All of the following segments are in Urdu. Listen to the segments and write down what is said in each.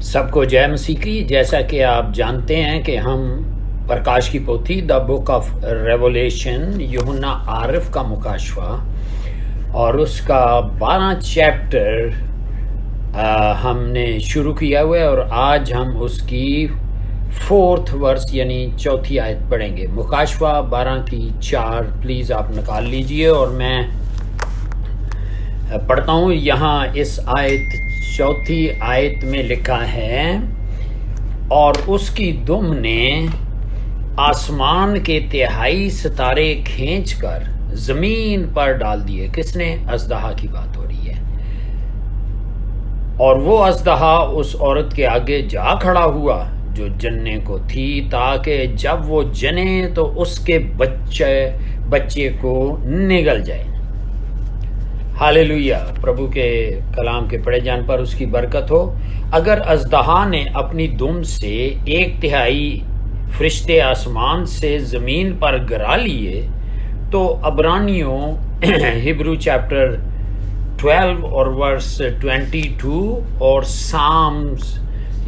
سب کو جے مسیح کی۔ جیسا کہ آپ جانتے ہیں کہ ہم پرکاش کی پوتھی دا بک آف ریولیشن یوحنا عارف کا مکاشفہ اور اس کا 12 چیپٹر ہم نے شروع کیا ہوا ہے، اور آج ہم اس کی 4th ورس یعنی چوتھی آیت پڑھیں گے۔ مکاشفہ 12 کی 4 پلیز آپ نکال لیجئے، اور میں پڑھتا ہوں۔ یہاں اس آیت چوتھی آیت میں لکھا ہے، اور اس کی دم نے آسمان کے تہائی ستارے کھینچ کر زمین پر ڈال دیے۔ کس نے؟ اژدہا کی بات ہو رہی ہے۔ اور وہ اژدہا اس عورت کے آگے جا کھڑا ہوا جو جننے کو تھی، تاکہ جب وہ جنے تو اس کے بچے کو نگل جائے۔ ہاللیلویہ، پربھو کے کلام کے پڑھے جان پر اس کی برکت ہو۔ اگر اژدہا نے اپنی دم سے 1/3 فرشتے آسمان سے زمین پر گرا لیے، تو عبرانیوں ہبرو چیپٹر 12 اور ورس 22 اور سامز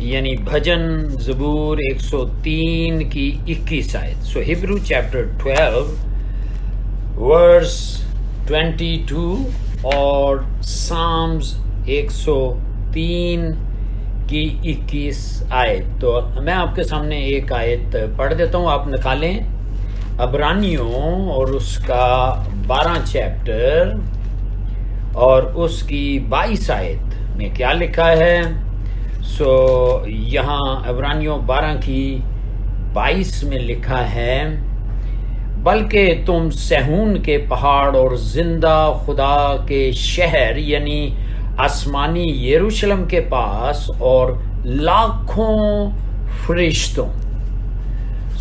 یعنی بھجن زبور 103 کی 21 آیت۔ سو ہبرو چیپٹر 12 ورس 22 اور سامز 103 کی 21 آیت۔ تو میں آپ کے سامنے ایک آیت پڑھ دیتا ہوں، آپ نکالیں۔ عبرانیوں اور اس کا 12 چیپٹر اور اس کی 22 آیت میں کیا لکھا ہے؟ سو یہاں عبرانیوں 12 کی 22 میں لکھا ہے، بلکہ تم صہیون کے پہاڑ اور زندہ خدا کے شہر یعنی آسمانی یروشلم کے پاس اور لاکھوں فرشتوں۔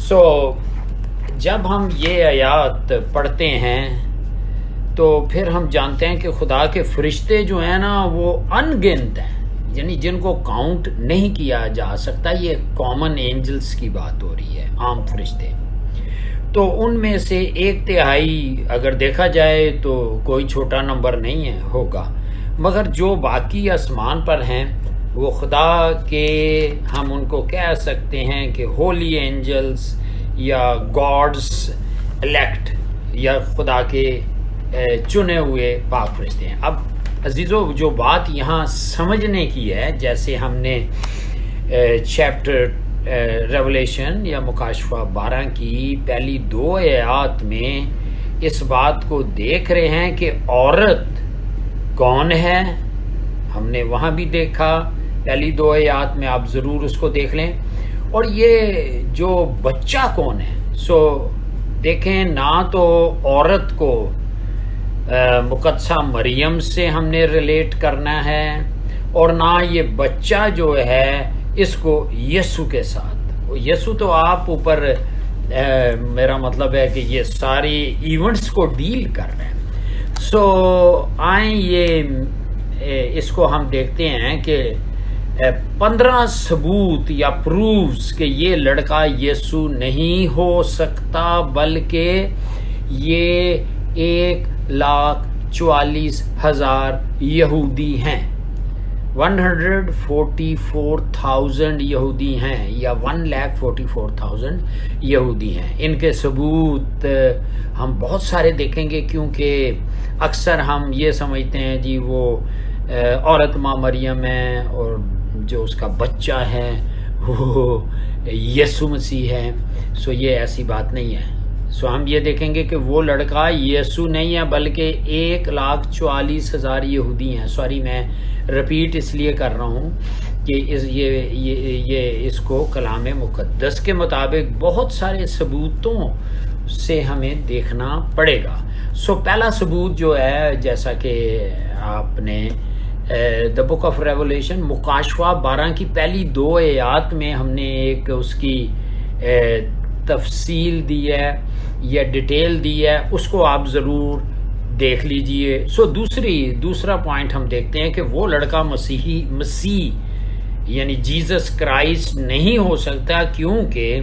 سو جب ہم یہ آیات پڑھتے ہیں تو پھر ہم جانتے ہیں کہ خدا کے فرشتے جو ہیں نا وہ ان گنت ہیں، یعنی جن کو کاؤنٹ نہیں کیا جا سکتا۔ یہ کامن اینجلز کی بات ہو رہی ہے، عام فرشتے۔ تو ان میں سے 1/3 اگر دیکھا جائے تو کوئی چھوٹا نمبر نہیں ہے ہوگا، مگر جو باقی آسمان پر ہیں وہ خدا کے، ہم ان کو کہہ سکتے ہیں کہ ہولی اینجلز یا گاڈز الیکٹ، یا خدا کے چنے ہوئے پاک فرشتے ہیں۔ اب عزیزو، جو بات یہاں سمجھنے کی ہے، جیسے ہم نے چیپٹر ریولیشن یا مکاشفہ 12 کی پہلی 2 آیات میں اس بات کو دیکھ رہے ہیں کہ عورت کون ہے۔ ہم نے وہاں بھی دیکھا پہلی 2 آیات میں، آپ ضرور اس کو دیکھ لیں۔ اور یہ جو بچہ کون ہے، سو دیکھیں، نہ تو عورت کو مقدسہ مریم سے ہم نے ریلیٹ کرنا ہے، اور نہ یہ بچہ جو ہے اس کو یسوع کے ساتھ۔ یسوع تو آپ اوپر میرا مطلب ہے کہ یہ ساری ایونٹس کو ڈیل کر رہے ہیں۔ سو آئیں یہ اس کو ہم دیکھتے ہیں کہ 15 ثبوت یا پروفز کہ یہ لڑکا یسوع نہیں ہو سکتا، بلکہ یہ 1,44,000 یہودی ہیں، 144,000 یہودی ہیں، یا 1,44,000 یہودی ہیں۔ ان کے ثبوت ہم بہت سارے دیکھیں گے، کیونکہ اکثر ہم یہ سمجھتے ہیں جی وہ عورت ماں مریم ہے، اور جو اس کا بچہ ہے وہ یسوع مسیح ہے۔ سو یہ ایسی بات نہیں ہے۔ سو ہم یہ دیکھیں گے کہ وہ لڑکا یسوع نہیں ہے، بلکہ 1,44,000 یہودی ہیں۔ سوری، میں رپیٹ اس لیے کر رہا ہوں کہ یہ اس کو کلام مقدس کے مطابق بہت سارے ثبوتوں سے ہمیں دیکھنا پڑے گا۔ سو پہلا ثبوت جو ہے، جیسا کہ آپ نے دا بک آف ریولیشن مکاشفہ 12 کی پہلی 2 آیات میں ہم نے ایک اس کی تفصیل دی ہے یا ڈیٹیل دی ہے، اس کو آپ ضرور دیکھ لیجئے۔ سو دوسرا پوائنٹ ہم دیکھتے ہیں کہ وہ لڑکا مسیح یعنی جیزس کرائسٹ نہیں ہو سکتا، کیونکہ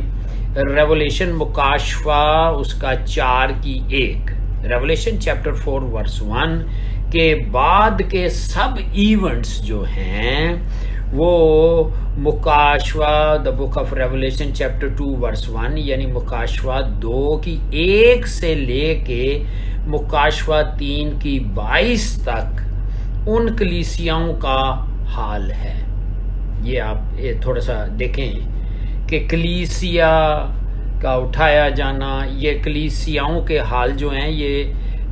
ریولیشن مکاشفہ اس کا 4 کی 1، ریولیشن چیپٹر 4 ورس 1 کے بعد کے سب ایونٹس جو ہیں وہ مکاشفہ the book of Revelation chapter 2 ورس 1 یعنی مکاشفہ 2 کی 1 سے لے کے مکاشفہ 3 کی 22 تک ان کلیسیاؤں کا حال ہے. یہ آپ تھوڑا سا دیکھیں کہ کلیسیا کا اٹھایا جانا، یہ کلیسیاؤں کے حال جو ہیں،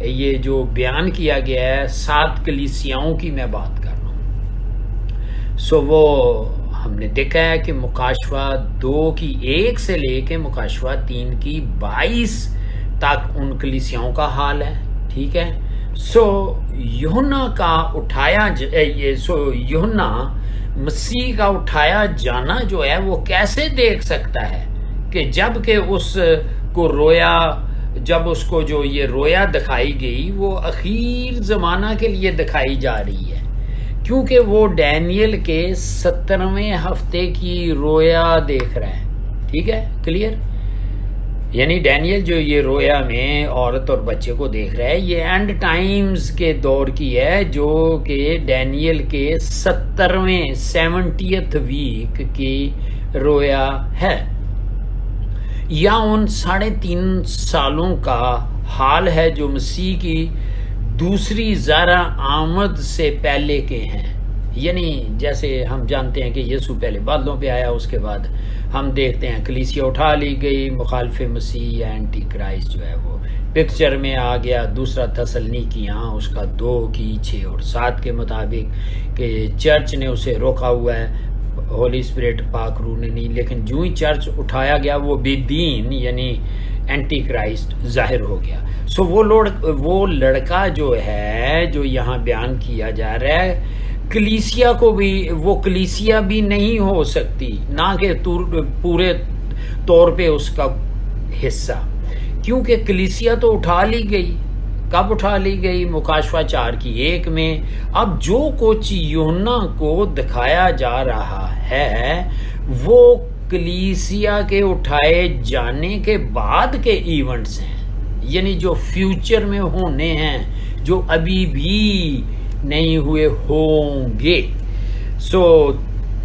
یہ جو بیان کیا گیا ہے 7 کلیسیاؤں کی میں بات کر رہا ہوں. سو وہ ہم نے دیکھا ہے کہ مکاشفہ 2 کی 1 سے لے کے مکاشفہ 3 کی 22 تک ان کلیسیاؤں کا حال ہے. ٹھیک ہے. سو یوحنا کا یوحنا مسیح کا اٹھایا جانا جو ہے وہ کیسے دیکھ سکتا ہے کہ جب کہ اس کو جب اس کو جو یہ رویا دکھائی گئی وہ اخیر زمانہ کے لیے دکھائی جا رہی ہے، کیونکہ وہ ڈینیل کے 70ویں ہفتے کی رویا دیکھ رہا ہے. ٹھیک ہے، کلیئر. یعنی ڈینیل جو یہ رویا میں عورت اور بچے کو دیکھ رہا ہے، یہ اینڈ ٹائمز کے دور کی ہے، جو کہ ڈینیل کے 70ویں ویک کی رویا ہے، یا ان 3.5 سالوں کا حال ہے جو مسیح کی دوسری ظاہرہ آمد سے پہلے کے ہیں. یعنی جیسے ہم جانتے ہیں کہ یسوع پہلے بادلوں پہ آیا، اس کے بعد ہم دیکھتے ہیں کلیسیا اٹھا لی گئی، مخالف مسیح یا اینٹی کرائسٹ جو ہے وہ پکچر میں آ گیا. دوسرا تسلنیکیاں اس کا 2 کی 6 اور 7 کے مطابق کہ چرچ نے اسے روکا ہوا ہے، ہولی اسپرٹ پاک روح نے نہیں، لیکن جو ہی چرچ اٹھایا گیا وہ بے دین یعنی اینٹی کرائسٹ ظاہر ہو گیا. سو وہ لڑکا جو ہے جو یہاں بیان کیا جا رہا ہے، کلیسیا کو بھی، وہ کلیسیا بھی نہیں ہو سکتی، نہ کہ پورے طور پہ اس کا حصہ، کیونکہ کلیسیا تو اٹھا لی گئی. کب اٹھا لی گئی؟ مکاشفہ 4 کی 1 میں. اب جو کچھ یوحنا کو دکھایا جا رہا ہے وہ کلیسیا کے اٹھائے جانے کے بعد کے ایونٹس ہیں، یعنی جو فیوچر میں ہونے ہیں، جو ابھی بھی نہیں ہوئے ہوں گے. سو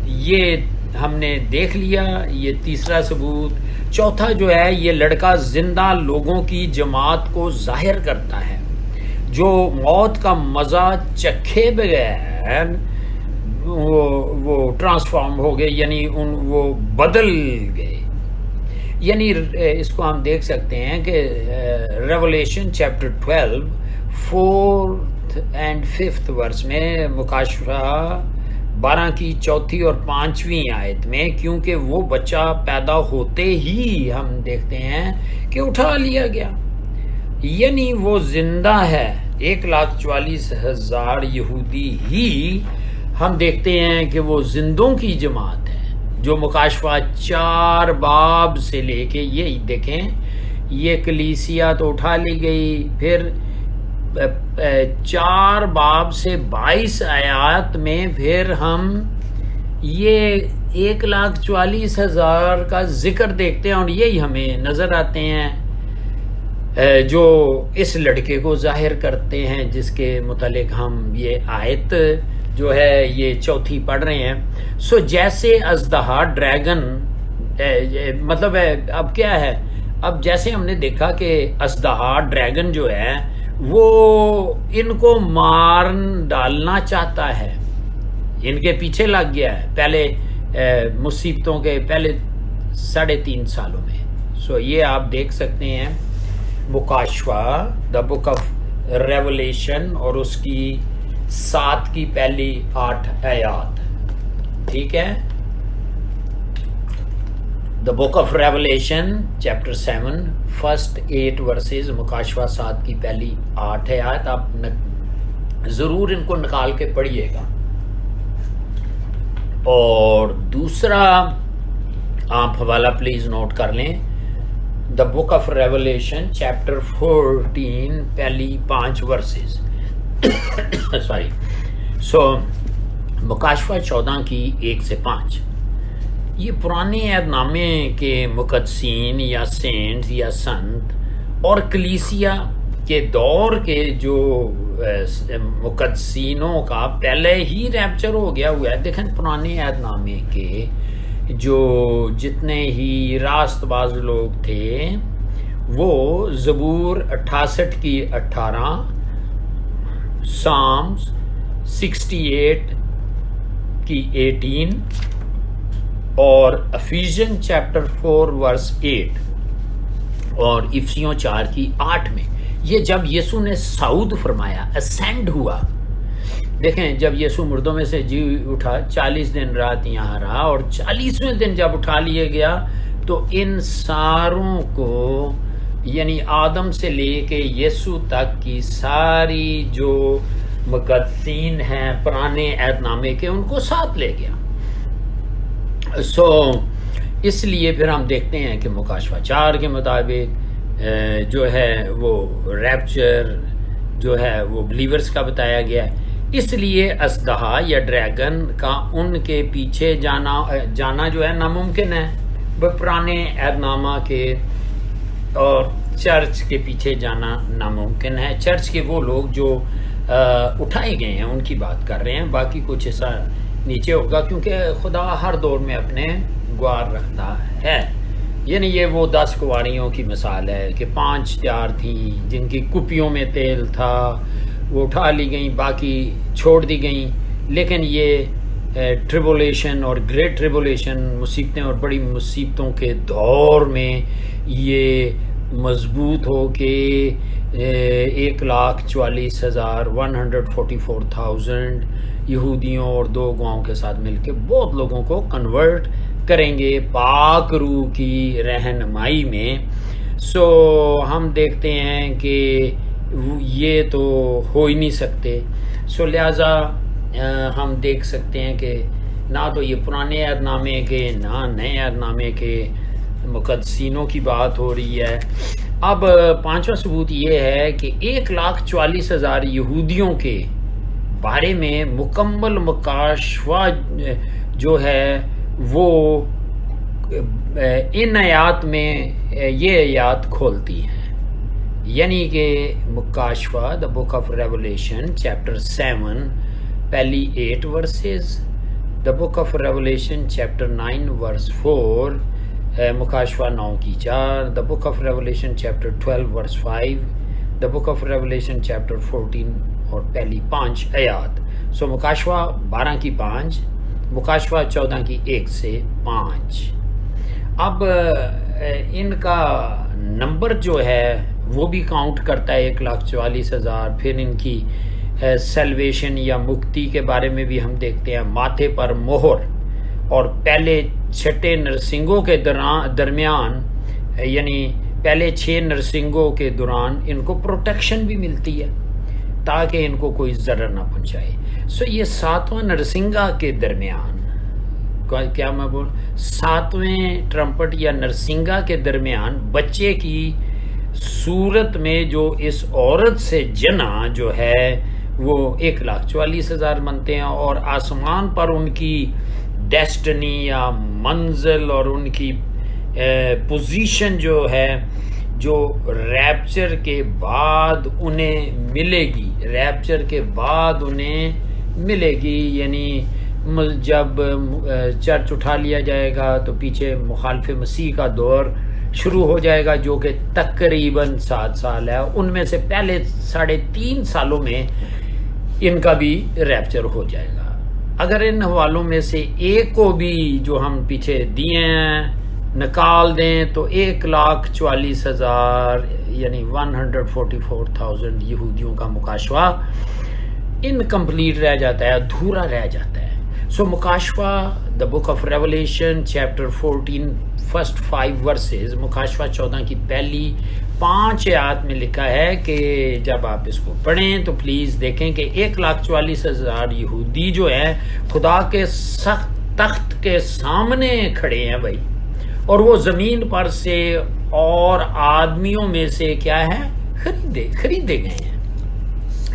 یہ ہم نے دیکھ لیا، یہ تیسرا ثبوت. چوتھا جو ہے، یہ لڑکا زندہ لوگوں کی جماعت کو ظاہر کرتا ہے جو موت کا مزہ چکھے بغیر وہ ٹرانسفارم ہو گئے، یعنی وہ بدل گئے. یعنی اس کو ہم دیکھ سکتے ہیں کہ ریولیشن چیپٹر 12 4 اینڈ 5 ورس میں، مکاشفہ 12 کی 4 اور 5 آیت میں، کیونکہ وہ بچہ پیدا ہوتے ہی ہم دیکھتے ہیں کہ اٹھا لیا گیا، یعنی وہ زندہ ہے. 1,44,000 یہودی ہی ہم دیکھتے ہیں کہ وہ زندوں کی جماعت ہے، جو مکاشفہ 4 باب سے لے کے، یہ دیکھیں یہ کلیسیا تو اٹھا لی گئی، پھر 4 باب سے 22 آیات میں پھر ہم یہ 1,44,000 کا ذکر دیکھتے ہیں، اور یہی ہمیں نظر آتے ہیں جو اس لڑکے کو ظاہر کرتے ہیں، جس کے متعلق ہم یہ آیت جو ہے یہ 4 پڑھ رہے ہیں. سو جیسے اژدہا ڈریگن، مطلب اب کیا ہے، اب جیسے ہم نے دیکھا کہ اژدہا ڈریگن جو ہے وہ ان کو مار ڈالنا چاہتا ہے، ان کے پیچھے لگ گیا ہے پہلے مصیبتوں کے پہلے 3.5 سالوں میں. سو یہ آپ دیکھ سکتے ہیں مکاشفہ دا بک آف ریولیشن اور اس کی 7 کی پہلی 8 آیات. ٹھیک ہے. The book of Revelation chapter 7 first 8 verses, مکاشفہ 7 کی پہلی 8 آیات. آپ ضرور ان کو نکال کے پڑھیے گا. اور دوسرا آپ حوالہ پلیز نوٹ کر لیں، دا بک آف ریولیشن چیپٹر 14 پہلی 5 ورسز سوری. سو مکاشفہ 14 کی 1 سے 5، یہ پرانے عہد نامے کے مقدسین یا سینٹس یا سنت اور کلیسیا کے دور کے جو مقدسینوں کا پہلے ہی ریپچر ہو گیا ہوا ہے. دیکھیں پرانے عہد نامے کے جو جتنے ہی راست باز لوگ تھے وہ زبور 68 کی 18، سامز 68 کی 18 اور افیژن چیپٹر 4 ورس 8 اور افسیوں 4 کی 8 میں یہ جب یسوع نے صعود فرمایا، اسینڈ ہوا. دیکھیں جب یسوع مردوں میں سے جی اٹھا 40 دن رات یہاں رہا اور 40ویں دن جب اٹھا لیا گیا تو ان ساروں کو یعنی آدم سے لے کے یسوع تک کی ساری جو مقدسین ہیں پرانے عہد نامے کے ان کو ساتھ لے گیا. اس لیے پھر ہم دیکھتے ہیں کہ مکاشفہ 4 کے مطابق جو ہے وہ ریپچر جو ہے وہ بلیورز کا بتایا گیا ہے. اس لیے اژدہا یا ڈریگن کا ان کے پیچھے جانا جو ہے ناممکن ہے. وہ پرانے عہد نامہ کے اور چرچ کے پیچھے جانا ناممکن ہے. چرچ کے وہ لوگ جو اٹھائے گئے ہیں ان کی بات کر رہے ہیں، باقی کچھ ایسا نیچے ہوگا کیونکہ خدا ہر دور میں اپنے گوار رکھتا ہے. یعنی یہ وہ 10 کنواریوں کی مثال ہے کہ 5 تیار تھیں جن کی کپیوں میں تیل تھا، وہ اٹھا لی گئیں، باقی چھوڑ دی گئیں. لیکن یہ ٹریبولیشن اور گریٹ ٹریبولیشن مصیبتیں اور بڑی مصیبتوں کے دور میں یہ مضبوط ہو کے 1,44,144,000 یہودیوں اور 2 گواہوں کے ساتھ مل کے بہت لوگوں کو کنورٹ کریں گے پاک روح کی رہنمائی میں. ہم دیکھتے ہیں کہ یہ تو ہو ہی نہیں سکتے. لہٰذا ہم دیکھ سکتے ہیں کہ نہ تو یہ پرانے عہد نامے کے نہ نئے عہد نامے کے مقدسینوں کی بات ہو رہی ہے. اب 5واں ثبوت یہ ہے کہ 1,40,000 یہودیوں کے بارے میں مکمل مکاشفہ جو ہے وہ ان آیات میں یہ آیات کھولتی ہیں. یعنی کہ مکاشفہ the book of Revelation chapter 7 پہلی 8 verses, the book of Revelation chapter 9 verse 4، مکاشفہ 9 کی 4، the book of Revelation chapter 12 verse 5، the book of Revelation chapter 14 اور پہلی 5 آیات. مکاشفہ 12 کی 5، مکاشفہ 14 کی 1 سے 5. اب ان کا نمبر جو ہے وہ بھی کاؤنٹ کرتا ہے 1,40,000. پھر ان کی سیلویشن یا مکتی کے بارے میں بھی ہم دیکھتے ہیں. ماتھے پر مہر اور پہلے 6 نرسنگوں کے درمیان یعنی پہلے 6 نرسنگوں کے دوران ان کو پروٹیکشن بھی ملتی ہے تاکہ ان کو کوئی ضرر نہ پہنچائے. یہ 7واں نرسنگا کے درمیان کیا میں بول 7ویں ٹرمپٹ یا نرسنگا کے درمیان بچے کی صورت میں جو اس عورت سے جنا جو ہے وہ 1,40,000 بنتے ہیں. اور آسمان پر ان کی ڈیسٹنی یا منزل اور ان کی پوزیشن جو ہے جو ریپچر کے بعد انہیں ملے گی، ریپچر کے بعد انہیں ملے گی. یعنی جب چرچ اٹھا لیا جائے گا تو پیچھے مخالف مسیح کا دور شروع ہو جائے گا جو کہ تقریباً 7 سال ہے. ان میں سے پہلے 3.5 سالوں میں ان کا بھی ریپچر ہو جائے گا. اگر ان حوالوں میں سے ایک کو بھی جو ہم پیچھے دیے ہیں نکال دیں تو 1,40,000 یعنی 144,000 یہودیوں کا مکاشفہ انکمپلیٹ رہ جاتا ہے، ادھورا رہ جاتا ہے. مکاشفہ the book of Revelation chapter 14 first 5 verses, مکاشفہ 14 کی پہلی 5 آیات میں لکھا ہے کہ جب آپ اس کو پڑھیں تو پلیز دیکھیں کہ 1,40,000 یہودی جو ہیں خدا کے سخت تخت کے سامنے کھڑے ہیں بھائی، اور وہ زمین پر سے اور آدمیوں میں سے کیا ہے خریدے گئے ہیں،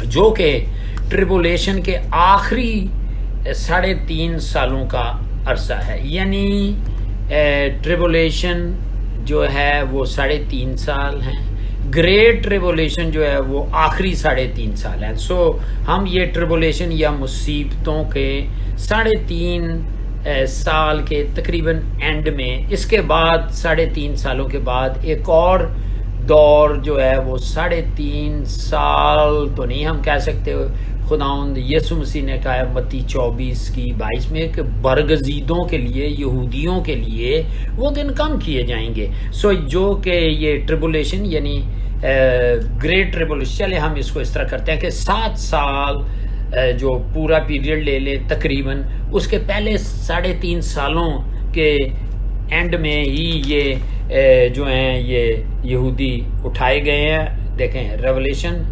جو کہ ٹریبولیشن کے آخری 3.5 سالوں کا عرصہ ہے. یعنی ٹریبولیشن جو ہے وہ 3.5 سال ہیں، گریٹ ٹریبولیشن جو ہے وہ آخری 3.5 سال ہیں. سو ہم یہ ٹریبولیشن یا مصیبتوں کے 3.5 سال کے تقریباً اینڈ میں، اس کے بعد 3.5 سالوں کے بعد ایک اور دور جو ہے وہ 3.5 سال تو نہیں ہم کہہ سکتے. خداوند یسوع مسیح نے کہا ہے متی 24:22 میں کہ برگزیدوں کے لیے، یہودیوں کے لیے وہ دن کم کیے جائیں گے. سو جو کہ یہ ٹریبولیشن یعنی گریٹ ٹریبولیشن، چلے ہم اس کو اس طرح کرتے ہیں کہ 7 سال جو پورا پیریڈ لے لے تقریباً، اس کے پہلے 3.5 سالوں کے اینڈ میں ہی یہ جو ہیں یہ یہودی اٹھائے گئے ہیں. دیکھیں ریولیشن،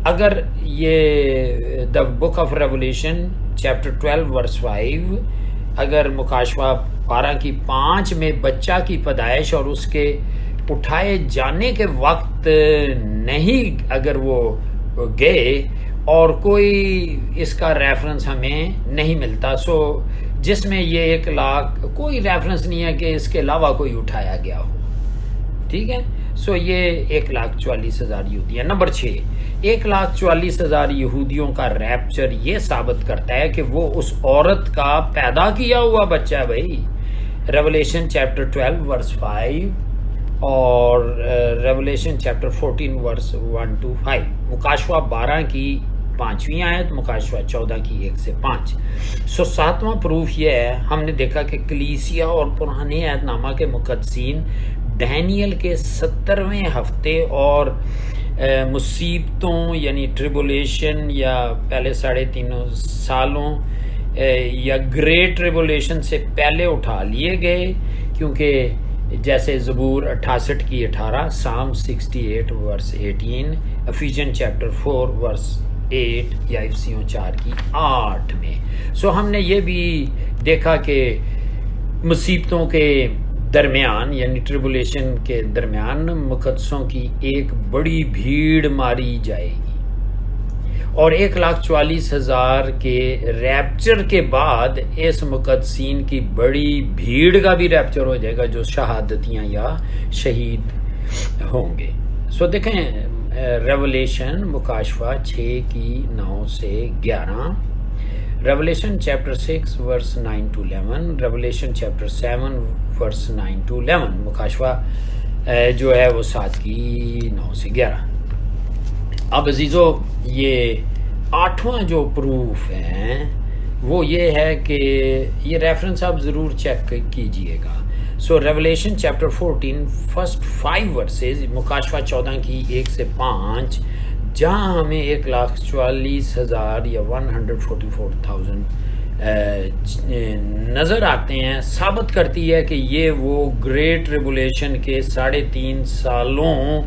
اگر یہ دا book of Revelation chapter 12 verse 5، اگر مکاشفہ 12:5 میں بچہ کی پیدائش اور اس کے اٹھائے جانے کے وقت نہیں اگر وہ گئے اور کوئی اس کا ریفرنس ہمیں نہیں ملتا، سو جس میں یہ 1 لاکھ کوئی ریفرنس نہیں ہے کہ اس کے علاوہ کوئی اٹھایا گیا ہو. ٹھیک ہے، سو یہ 1,44,000 یہودی ہے. نمبر 6، 1,44,000 یہودیوں کا ریپچر یہ ثابت کرتا ہے کہ وہ اس عورت کا پیدا کیا ہوا بچہ ہے. بھائی ریولیشن چیپٹر 12 ورس 5 اور ریولیشن چیپٹر 14 ورس 1 to 5، مکاشفہ 12 کی 5ویں آیت، مکاشفہ 14 کی 1 سے 5. سو 7واں پروف یہ ہے، ہم نے دیکھا کہ کلیسیا اور پرانے عہد نامہ کے مقدسین ڈینیل کے 70ویں ہفتے اور مصیبتوں یعنی ٹریبولیشن یا پہلے 3.5 سالوں یا گریٹ ٹریبولیشن سے پہلے اٹھا لیے گئے، کیونکہ جیسے زبور 68 کی 18، سام 68 ورس 18، افیژن چیپٹر 4 ورس 8 یا افسیوں 4 کی 8 میں. سو ہم نے یہ بھی دیکھا کہ مصیبتوں کے درمیان یعنی ٹریبولیشن کے درمیان مقدسوں کی ایک بڑی بھیڑ ماری جائے گی، اور 1,44,000 کے ریپچر کے بعد اس مقدسین کی بڑی بھیڑ کا بھی ریپچر ہو جائے گا جو شہادتیاں یا شہید ہوں گے. سو دیکھیں ریولیشن مکاشفہ 6 کی 9 سے 11، Revelation chapter 6 verse 9 to 11، Revelation chapter 7 verse 9 to 11، مکاشفہ جو ہے وہ 7 کی 9 سے 11. اب عزیزو یہ 8واں جو پروف ہیں وہ یہ ہے کہ یہ ریفرنس آپ ضرور چیک کیجئے گا. سو ریولیشن چیپٹر 14 فرسٹ 5 ورسز، مکاشفہ 14 کی 1 سے 5، جہاں ہمیں 1,44,000 یا 144,000 نظر آتے ہیں، ثابت کرتی ہے کہ یہ وہ گریٹ ٹریبولیشن کے 3.5 سالوں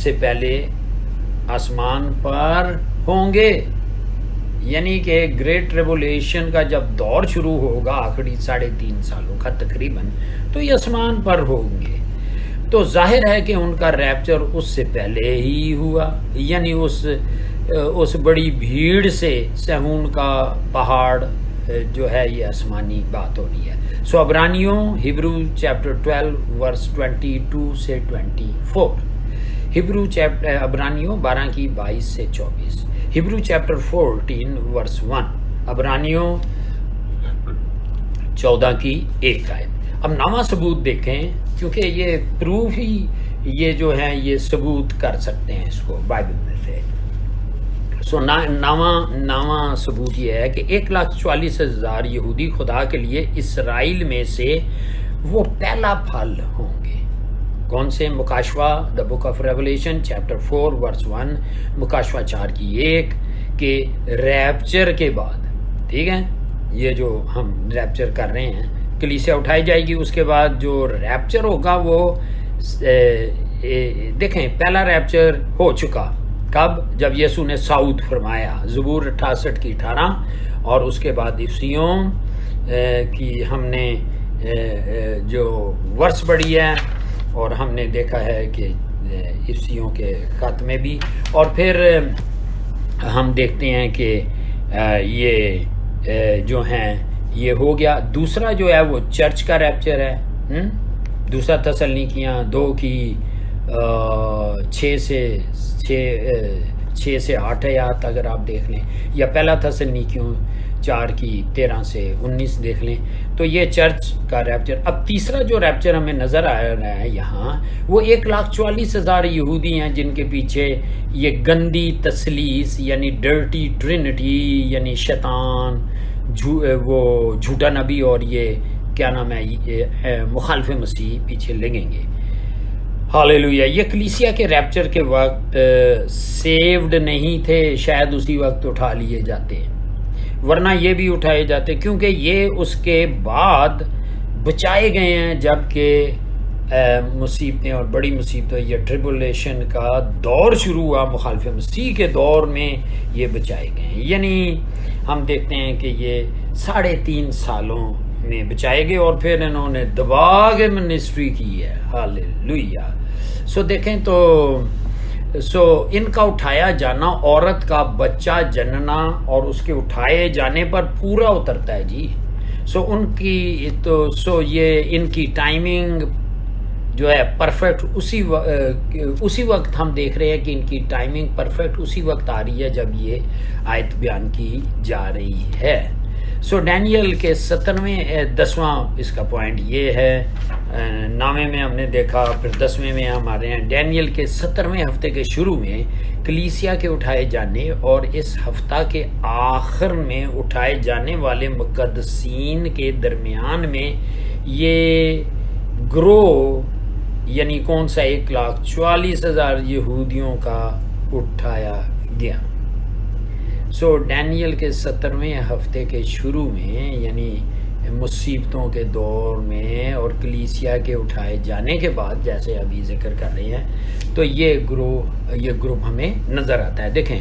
سے پہلے آسمان پر ہوں گے. یعنی کہ گریٹ ٹریبولیشن کا جب دور شروع ہوگا آخری 3.5 سالوں کا تقریباً، تو یہ آسمان پر ہوں گے. تو ظاہر ہے کہ ان کا ریپچر اس سے پہلے ہی ہوا، یعنی اس بڑی بھیڑ سے سہون کا پہاڑ جو ہے یہ آسمانی بات ہو رہی ہے. سو عبرانیوں ہبرو چیپٹر 12 ورس 22 سے 24، ہبرو چیپٹر عبرانیوں 12 کی 22 سے 24، ہبرو چیپٹر 14 ورس 1، عبرانیوں 14 کی 1 آیت. اب نامہ ثبوت دیکھیں، کیونکہ یہ پروف ہی یہ جو ہیں یہ ثبوت کر سکتے ہیں اس کو بائبل میں سے. سو نامہ ثبوت یہ ہے کہ 1,44,000 یہودی خدا کے لیے اسرائیل میں سے وہ پہلا پھل ہوں گے. کون سے؟ مکاشفہ the book of Revelation chapter 4 ورس 1، مکاشفہ 4 کی 1 کے ریپچر کے بعد. ٹھیک ہے، یہ جو ہم ریپچر کر رہے ہیں، کلیسیا اٹھائی جائے گی، اس کے بعد جو ریپچر ہوگا وہ دیکھیں پہلا ریپچر ہو چکا کب؟ جب یسوع نے صعود فرمایا، زبور 68 کی 18، اور اس کے بعد افسیوں کی ہم نے جو ورس پڑھی ہے، اور ہم نے دیکھا ہے کہ افسیوں کے خط میں بھی، اور پھر ہم دیکھتے ہیں کہ یہ جو ہیں یہ ہو گیا. دوسرا جو ہے وہ چرچ کا ریپچر ہے. دوسرا تسلنیکیاں 2 کی چھ سے 8 آیات اگر آپ دیکھ لیں، یا پہلا تھسلنیکیوں 4 کی 13 سے 19 دیکھ لیں، تو یہ چرچ کا ریپچر۔ اب تیسرا جو ریپچر ہمیں نظر آ رہا ہے یہاں، وہ 1,44,000 یہودی ہیں جن کے پیچھے یہ گندی تثلیث یعنی ڈرٹی ٹرینٹی، یعنی شیطان، وہ جھوٹا نبی اور یہ کیا نام ہے مخالف مسیح پیچھے لگیں گے۔ ہاللیلویہ۔ یہ کلیسیا کے ریپچر کے وقت سیوڈ نہیں تھے، شاید اسی وقت اٹھا لیے جاتے، ورنہ یہ بھی اٹھائے جاتے، کیونکہ یہ اس کے بعد بچائے گئے ہیں جب کہ مصیبتیں اور بڑی مصیبتیں، یہ ٹریبولیشن کا دور شروع ہوا، مخالف مسیح کے دور میں یہ بچائے گئے ہیں۔ یعنی ہم دیکھتے ہیں کہ یہ 3.5 سالوں میں بچائے گئے اور پھر انہوں نے دبا کے منسٹری کی ہے۔ ہاللیلویہ۔ دیکھیں تو ان کا اٹھایا جانا، عورت کا بچہ جننا اور اس کے اٹھائے جانے پر پورا اترتا ہے جی۔ ان کی یہ ان کی ٹائمنگ جو ہے پرفیکٹ اسی وقت ہم دیکھ رہے ہیں کہ ان کی ٹائمنگ پرفیکٹ اسی وقت آ رہی ہے جب یہ آیت بیان کی جا رہی ہے۔ ڈینیل کے 10واں اس کا پوائنٹ یہ ہے، 9ویں میں ہم نے دیکھا، پھر 10ویں میں ہم آ رہے ہیں۔ ڈینیل کے 17ویں ہفتے کے شروع میں کلیسیا کے اٹھائے جانے اور اس ہفتہ کے آخر میں اٹھائے جانے والے مقدسین کے درمیان میں یہ گروہ یعنی کون سا 1,44,000 یہودیوں کا اٹھایا گیا۔ ڈینیل کے 17ویں ہفتے کے شروع میں یعنی مصیبتوں کے دور میں اور کلیسیا کے اٹھائے جانے کے بعد، جیسے ابھی ذکر کر رہے ہیں، تو یہ گروپ ہمیں نظر آتا ہے۔ دیکھیں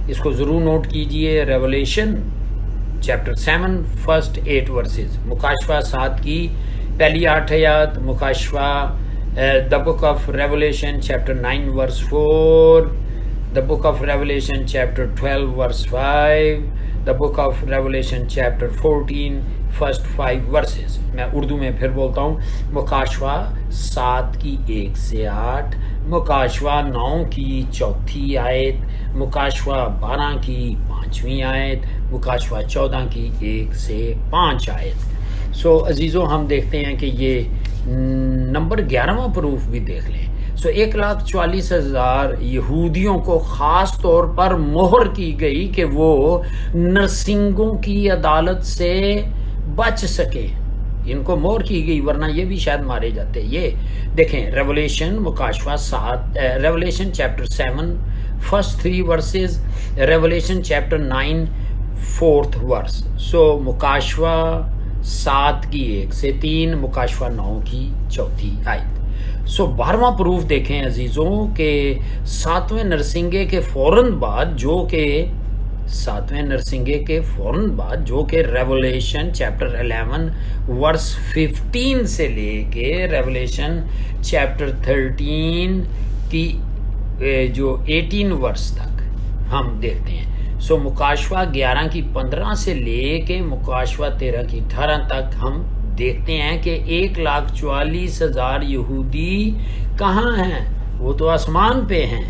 اس کو ضرور نوٹ کیجئے۔ ریولیشن چیپٹر 7 فرسٹ 8 ورسز، مکاشفہ 7 کی پہلی 8 آیات، مکاشفہ the book of Revelation chapter 9 verse 4, the book of Revelation chapter 12 verse 5, the book of Revelation chapter 14 first 5 verses۔ میں اردو میں پھر بولتا ہوں، مکاشفہ 7 کی 1 سے 8، مکاشفہ 9 کی 4 آیت، مکاشفہ 12 کی 5ویں آیت، مکاشفہ 14 کی 1 سے 5 آیت۔ عزیزوں ہم دیکھتے ہیں کہ یہ نمبر 11واں پروف بھی دیکھ لیں۔ 1,44,000 یہودیوں کو خاص طور پر مہر کی گئی کہ وہ نرسنگوں کی عدالت سے بچ سکے، ان کو مہر کی گئی، ورنہ یہ بھی شاید مارے جاتے۔ یہ دیکھیں ریولیشن مکاشفہ 7، Revelation chapter 7 first 3 verses, Revelation chapter 9 4th verse. مکاشفہ 7 کی 1 سے 3، مکاشفہ 9 کی 4 آیت۔ 12واں پروف دیکھیں عزیزوں کہ 7ویں نرسنگے کے فوراً بعد جو کہ ریولیشن چیپٹر 11 ورس 15 سے لے کے ریولیشن چیپٹر 13 کی جو 18 ورس تک ہم دیکھتے ہیں۔ مکاشفہ 11 کی 15 سے لے کے مکاشفہ 13 کی 18 تک ہم دیکھتے ہیں کہ 1,44,000 یہودی کہاں ہیں؟ وہ تو آسمان پہ ہیں۔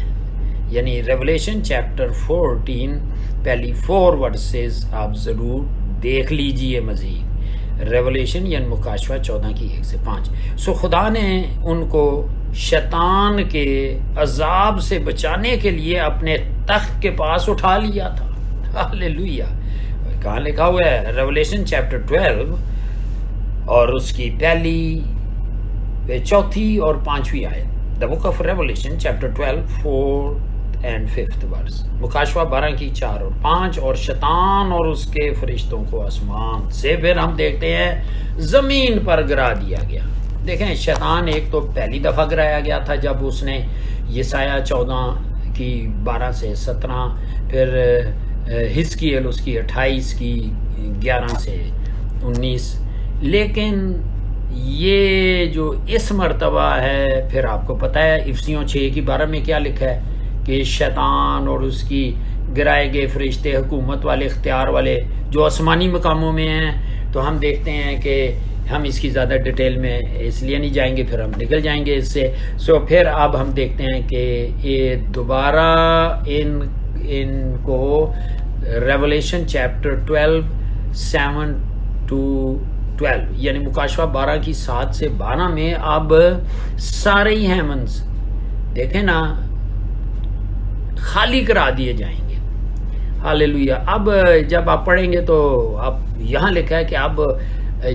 یعنی ریولیشن چیپٹر 14 پہلی 4 ورسز آپ ضرور دیکھ لیجئے مزید۔ ریولیشن یعنی مکاشفہ 14 کی 1 سے 5۔ خدا نے ان کو شیطان کے عذاب سے بچانے کے لیے اپنے تخت کے پاس اٹھا لیا تھا۔ ہاللیلویہ۔ کہاں لکھا ہوا ہے؟ ریولیشن چیپٹر 12 اور اس کی پہلی 4 اور 5ویں آیت۔ The book of Revelation chapter 12 4th and 5th verse. مکاشفہ 12 کی 4 اور 5، اور شیطان اور اس کے فرشتوں کو آسمان سے پھر ہم دیکھتے ہیں زمین پر گرا دیا گیا۔ دیکھیں شیطان ایک تو پہلی دفعہ گرایا گیا تھا جب اس نے یسایہ 14 کی 12 سے 17، پھر حزقیل اس کی 28 کی 11 سے 19، لیکن یہ جو اس مرتبہ ہے پھر آپ کو پتہ ہے افسیوں 6 کی 12 میں کیا لکھا ہے کہ شیطان اور اس کی گرائے گئے فرشتے، حکومت والے، اختیار والے جو آسمانی مقاموں میں ہیں، تو ہم دیکھتے ہیں کہ ہم اس کی زیادہ ڈیٹیل میں اس لیے نہیں جائیں گے، پھر ہم نکل جائیں گے اس سے. سو پھر اب ہم دیکھتے ہیں کہ یہ دوبارہ ان کو ریولیشن چیپٹر 12 7 to 12 یعنی مکاشفہ 12 کی 7 سے 12 میں اب سارے ہی ہیونز دیکھیں نا خالی کرا دیے جائیں گے. ہاللیلویہ. اب جب آپ پڑھیں گے تو اب یہاں لکھا ہے کہ اب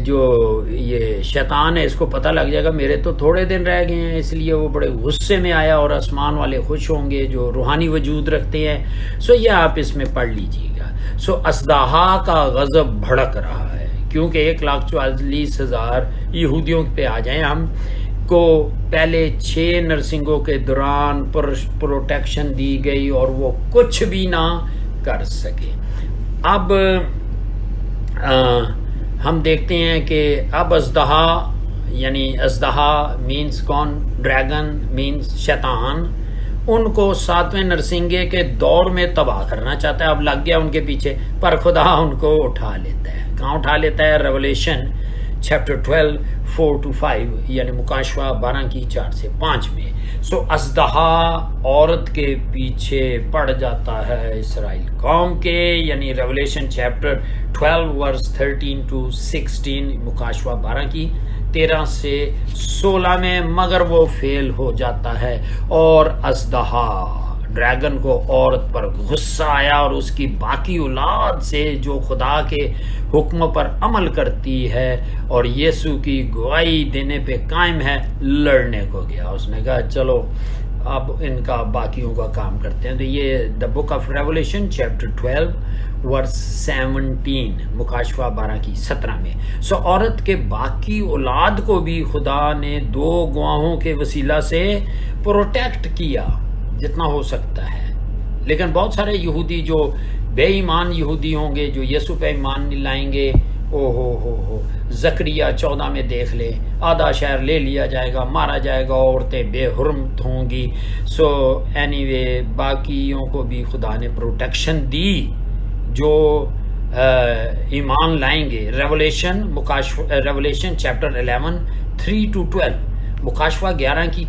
جو یہ شیطان ہے اس کو پتہ لگ جائے گا میرے تو تھوڑے دن رہ گئے ہیں، اس لیے وہ بڑے غصے میں آیا، اور آسمان والے خوش ہوں گے جو روحانی وجود رکھتے ہیں. سو یہ آپ اس میں پڑھ لیجیے گا. سو اژدہا کا غضب بھڑک رہا ہے کیونکہ 1,44,000 یہودیوں پہ آ جائیں. ہم کو پہلے 6 نرسنگوں کے دوران پروٹیکشن دی گئی اور وہ کچھ بھی نہ کر سکے. اب ہم دیکھتے ہیں کہ اب اژدہا یعنی اژدہا مینس کون؟ ڈریگن مینس شیطان. ان کو 7ویں نرسنگے کے دور میں تباہ کرنا چاہتا ہے. اب لگ گیا ان کے پیچھے، پر خدا ان کو اٹھا لیتا ہے. کہاں اٹھا لیتا ہے؟ ریولیشن چیپٹر 12 4 to 5 یعنی مکاشفہ 12 کی 4 سے 5 میں. سو اژدہا عورت کے پیچھے پڑ جاتا ہے اسرائیل قوم کے، یعنی ریولیشن چیپٹر 12 ورس 13 to 16 مکاشفہ 12 کی 13 سے 16 میں، مگر وہ فیل ہو جاتا ہے اور اژدہا ڈریگن کو عورت پر غصہ آیا اور اس کی باقی اولاد سے جو خدا کے حکم پر عمل کرتی ہے اور یسوع کی گواہی دینے پہ قائم ہے لڑنے کو گیا. اس نے کہا چلو اب ان کا باقیوں کا کام کرتے ہیں. تو یہ دا بک آف ریولیشن چیپٹر 12 ورس 17 مکاشفہ 12 کی 17 میں. سو عورت کے باقی اولاد کو بھی خدا نے 2 گواہوں کے وسیلہ سے پروٹیکٹ کیا جتنا ہو سکتا ہے. لیکن بہت سارے یہودی جو بے ایمان یہودی ہوں گے جو یسوع پہ ایمان نہیں لائیں گے، ہو زکریا 14 میں دیکھ لیں، آدھا شہر لے لیا جائے گا، مارا جائے گا، عورتیں بے حرمت ہوں گی. سو اینی وے باقیوں کو بھی خدا نے پروٹیکشن دی جو ایمان لائیں گے. ریولیشن چیپٹر 11 3 to 12 مکاشفہ 11 کی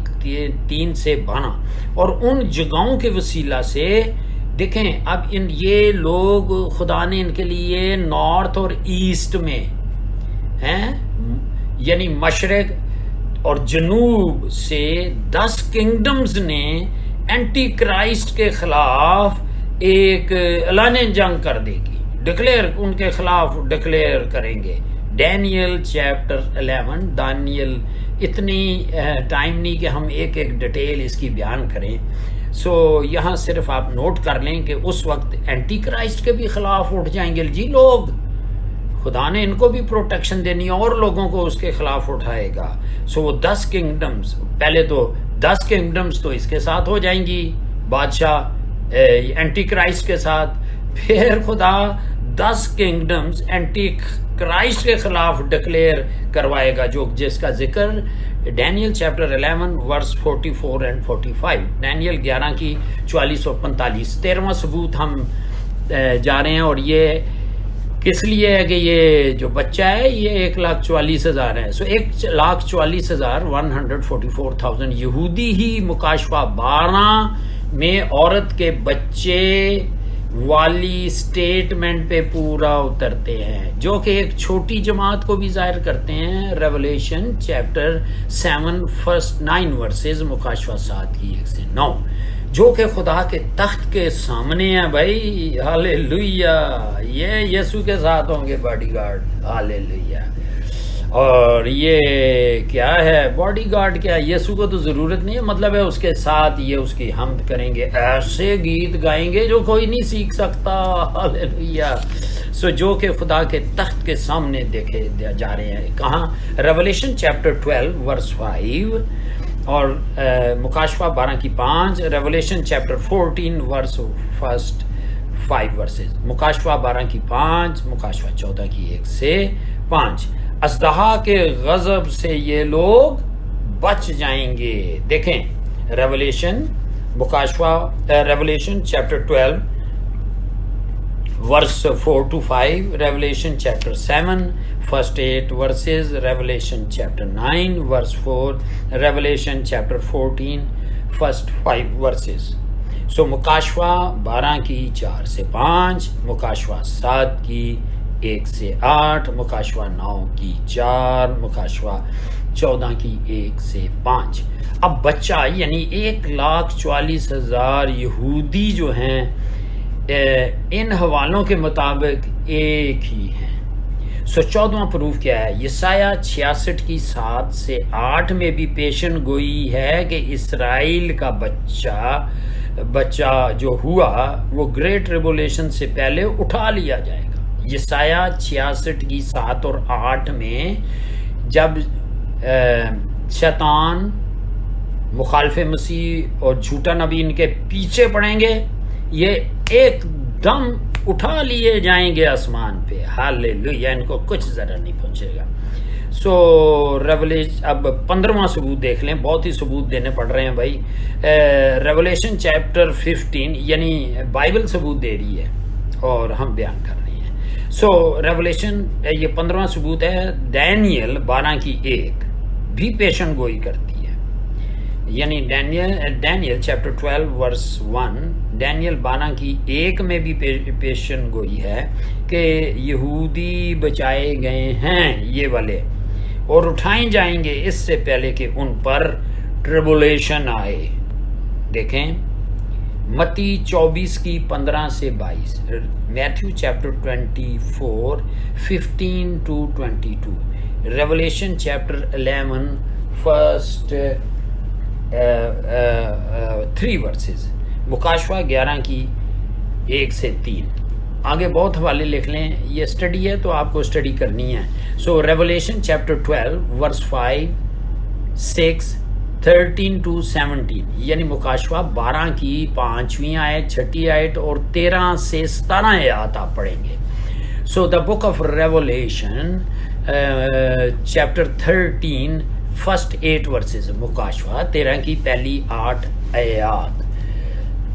3 سے 12 اور ان جگہوں کے وسیلہ سے دیکھیں. اب یہ لوگ خدا نے ان کے لیے نارتھ اور ایسٹ میں ہیں، یعنی مشرق اور جنوب سے 10 کنگڈمز نے اینٹی کرائسٹ کے خلاف ایک اعلان جنگ کر دے گی، ڈکلیئر ان کے خلاف ڈکلیئر کریں گے. ڈینیل چیپٹر 11 دانیل اتنی ٹائم نہیں کہ ہم ایک ڈیٹیل اس کی بیان کریں. سو یہاں صرف آپ نوٹ کر لیں کہ اس وقت اینٹی کرائسٹ کے بھی خلاف اٹھ جائیں گے جی لوگ. خدا نے ان کو بھی پروٹیکشن دینی اور لوگوں کو اس کے خلاف اٹھائے گا. سو وہ 10 کنگڈمز، پہلے تو 10 کنگڈمز تو اس کے ساتھ ہو جائیں گی بادشاہ اینٹی کرائسٹ کے ساتھ، پھر خدا 10 کنگڈمز اینٹی کرائسٹ کے خلاف ڈکلیئر کروائے گا، جو جس کا ذکر Daniel chapter 11 verse 44 and 45 Daniel 11 کی 44 اور 45. 13واں ثبوت ہم جا رہے ہیں، اور یہ کس لیے ہے کہ یہ جو بچہ ہے یہ 1,44,000 ہے. سو 1,44,000 144,000 یہودی ہی مکاشفہ 12 میں عورت کے بچے والی سٹیٹمنٹ پہ پورا اترتے ہیں، جو کہ ایک چھوٹی جماعت کو بھی ظاہر کرتے ہیں. ریولیشن چیپٹر 7 فرسٹ 9 ورسز مکاشفہ 7 کی 1 سے 9 جو کہ خدا کے تخت کے سامنے ہیں. بھائی ہاللیلویہ، یہ یسوع کے ساتھ ہوں گے باڈی گارڈ. ہاللیلویہ. اور یہ کیا ہے باڈی گارڈ؟ کیا یسوع کو تو ضرورت نہیں ہے، مطلب ہے اس کے ساتھ یہ اس کی حمد کریں گے، ایسے گیت گائیں گے جو کوئی نہیں سیکھ سکتا. ہاللیلویہ. سو جو کہ خدا کے تخت کے سامنے دیکھے جا رہے ہیں. کہاں؟ ریولیشن چیپٹر 12 ورس 5 اور مکاشفہ 12 کی 5. ریولیشن چیپٹر 14 ورس فرسٹ 5 ورسز مکاشفہ 12 کی 5، مکاشفہ 14 کی 1 سے 5. اژدہا کے غضب سے یہ لوگ بچ جائیں گے. دیکھیں revelation chapter 12 verse 4 to 5, Revelation chapter 7, first 8 verses, Revelation chapter 9, verse 4, Revelation chapter 14, first 5 verses. So مکاشفہ 12 کی 4 سے 5، مکاشفہ 7 کی 1 سے 8، مکاشفہ 9 کی 4، مکاشفہ 14 کی 1 سے 5۔ اب بچہ یعنی 1,44,000 یہودی جو ہیں ان حوالوں کے مطابق ایک ہی ہیں۔ سو 14واں پروف کیا ہے؟ یسایہ 66 کی 7 سے 8 میں بھی پیشن گوئی ہے کہ اسرائیل کا بچہ جو ہوا وہ گریٹ ریبولیشن سے پہلے اٹھا لیا جائے گا۔ یسایہ 66 کی 7 اور 8 میں جب شیطان مخالف مسیح اور جھوٹا نبی ان کے پیچھے پڑیں گے، یہ ایک دم اٹھا لیے جائیں گے آسمان پہ۔ ہاللیلویا، ان کو کچھ ذرا نہیں پہنچے گا۔ سو ریولیشن، اب 15واں ثبوت دیکھ لیں، بہت ہی ثبوت دینے پڑ رہے ہیں بھائی۔ ریولیشن چیپٹر 15 یعنی بائبل ثبوت دے رہی ہے اور ہم بیان کر رہے ہیں۔ سو ریولیشن یہ 15واں ثبوت ہے۔ دانیل 12 کی 1 بھی پیشن گوئی کرتی ہے، یعنی دانیل چیپٹر 12 ورس 1، دانیل 12 کی 1 میں بھی پیشن گوئی ہے کہ یہودی بچائے گئے ہیں یہ والے، اور اٹھائیں جائیں گے اس سے پہلے کہ ان پر ٹربولیشن آئے۔ دیکھیں متی 24 کی 15 سے 22، Matthew chapter 24 15 to 22، Revelation chapter 11 first 3 verses, مکاشفہ 11 کی 1 سے 3۔ آگے بہت حوالے لکھ لیں، یہ اسٹڈی ہے تو آپ کو اسٹڈی کرنی ہے۔ سو ریولیشن چیپٹر 12 ورس 5 6 13 to 17، یعنی مکاشفہ 12 کی 5ویں آیت 6 آیت اور 13 سے 17 آیات آپ پڑھیں گے۔ So the book of Revelation chapter 13 first 8 verses, مکاشفہ 13 کی پہلی 8 آیات۔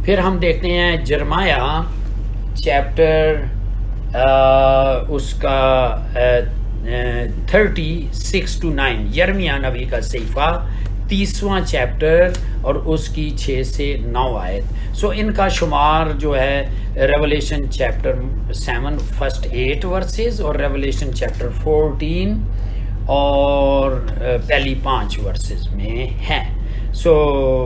پھر ہم دیکھتے ہیں جرمایہ چیپٹر اس کا 36 to 9، یرمیہ نبی کا صحیفہ 30واں چیپٹر اور اس کی 6 سے 9 آیت۔ سو ان کا شمار جو ہے ریولیشن چیپٹر 7 فرسٹ 8 ورسز اور ریولیشن چیپٹر 14 اور پہلی 5 ورسز میں ہیں۔ سو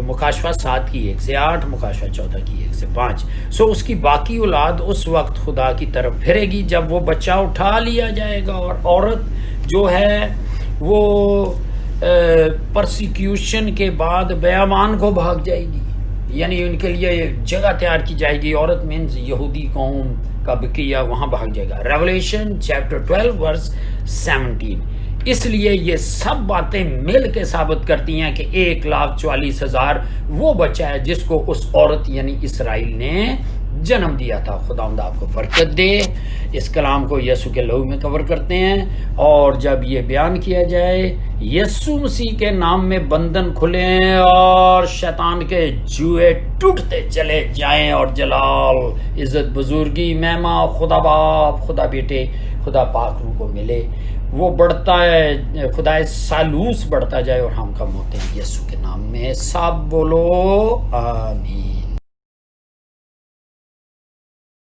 مکاشفہ 7 کی 1 سے 8، مکاشفہ 14 کی 1 سے 5۔ سو اس کی باقی اولاد اس وقت خدا کی طرف پھرے گی جب وہ بچہ اٹھا لیا جائے گا، اور عورت جو ہے وہ پرسیکیوشن کے بعد بیابان کو بھاگ جائے گی، یعنی ان کے لیے جگہ تیار کی جائے گی۔ عورت مینز یہودی قوم کا بقیہ وہاں بھاگ جائے گا۔ ریولیشن چیپٹر 12 ورس 17۔ اس لیے یہ سب باتیں مل کے ثابت کرتی ہیں کہ 1,44,000 وہ بچہ ہے جس کو اس عورت یعنی اسرائیل نے جنم دیا تھا۔ خداوند آپ کو برکت دے۔ اس کلام کو یسو کے لہو میں کور کرتے ہیں، اور جب یہ بیان کیا جائے یسو مسیح کے نام میں بندھن کھلیں اور شیطان کے جوئے ٹوٹتے چلے جائیں، اور جلال، عزت، بزرگی، مہما خدا باپ، خدا بیٹے، خدا پاک روح کو ملے، وہ بڑھتا ہے، خدا سالوس بڑھتا جائے اور ہم کم ہوتے ہیں۔ یسو کے نام میں سب بولو آمین۔